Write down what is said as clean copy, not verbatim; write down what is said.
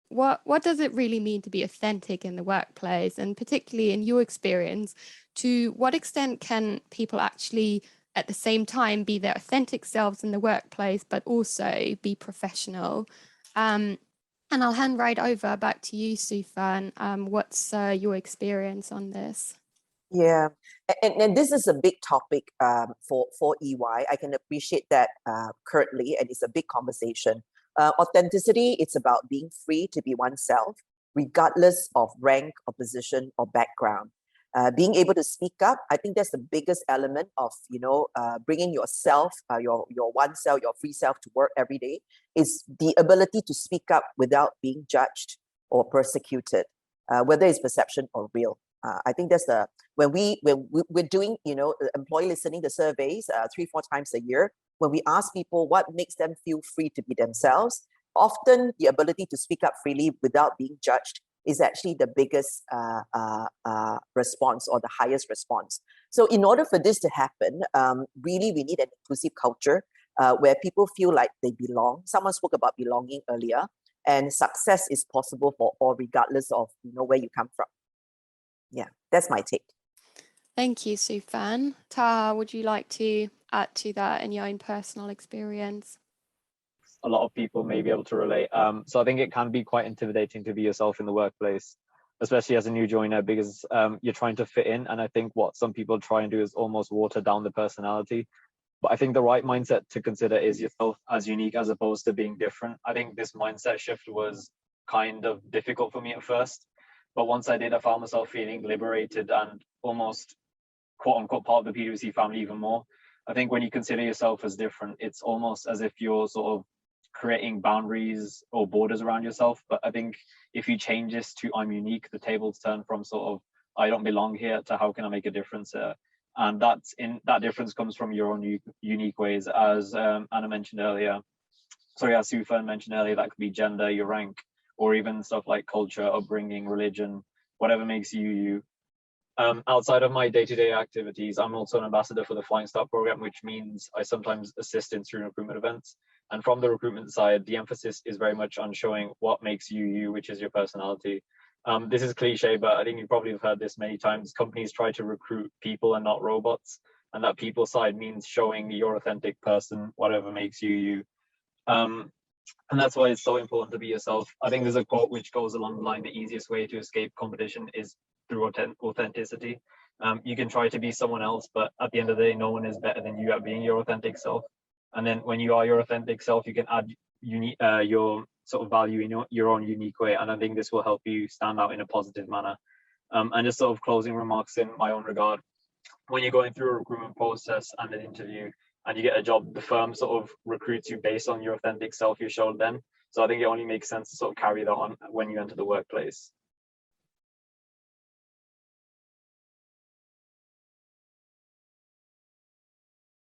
what does it really mean to be authentic in the workplace? And particularly in your experience, to what extent can people actually at the same time be their authentic selves in the workplace, but also be professional? And I'll hand right over back to you, Sufan. What's your experience on this? Yeah, and this is a big topic for EY. I can appreciate that currently, and it's a big conversation. Authenticity, it's about being free to be oneself, regardless of rank or position or background. Being able to speak up, I think that's the biggest element of bringing yourself, your oneself, your free self to work every day. Is the ability to speak up without being judged or persecuted, whether it's perception or real. I think that's when we're doing employee listening to surveys 3-4 times a year. When we ask people what makes them feel free to be themselves, often the ability to speak up freely without being judged is actually the biggest response, or the highest response. So in order for this to happen, really we need an inclusive culture where people feel like they belong. Someone spoke about belonging earlier, and success is possible for all, regardless of where you come from. Yeah, that's my take. Thank you, Sufan. Taha, would you like to add to that in your own personal experience? A lot of people may be able to relate. So I think it can be quite intimidating to be yourself in the workplace, especially as a new joiner, because you're trying to fit in. And I think what some people try and do is almost water down the personality. But I think the right mindset to consider is yourself as unique as opposed to being different. I think this mindset shift was kind of difficult for me at first. But once I did, I found myself feeling liberated and almost quote unquote part of the PwC family even more. I think when you consider yourself as different, it's almost as if you're sort of creating boundaries or borders around yourself. But I think if you change this to I'm unique, the tables turn from sort of I don't belong here to how can I make a difference here? And that difference comes from your own unique ways, as Anna mentioned earlier. Sorry, as Sufan mentioned earlier, that could be gender, your rank, or even stuff like culture, upbringing, religion, whatever makes you you. Outside of my day-to-day activities, I'm also an ambassador for the Flying Start program, which means I sometimes assist in student recruitment events. And from the recruitment side, the emphasis is very much on showing what makes you you, which is your personality. This is cliche, but I think you probably have heard this many times. Companies try to recruit people and not robots. And that people side means showing your authentic person, whatever makes you you. And that's why it's so important to be yourself. I think there's a quote which goes along the line, the easiest way to escape competition is through authenticity. You can try to be someone else, but at the end of the day, no one is better than you at being your authentic self. And then when you are your authentic self, you can add your sort of value in your own unique way. And I think this will help you stand out in a positive manner. And just sort of closing remarks in my own regard, when you're going through a recruitment process and an interview and you get a job, the firm sort of recruits you based on your authentic self you showed them. So I think it only makes sense to sort of carry that on when you enter the workplace.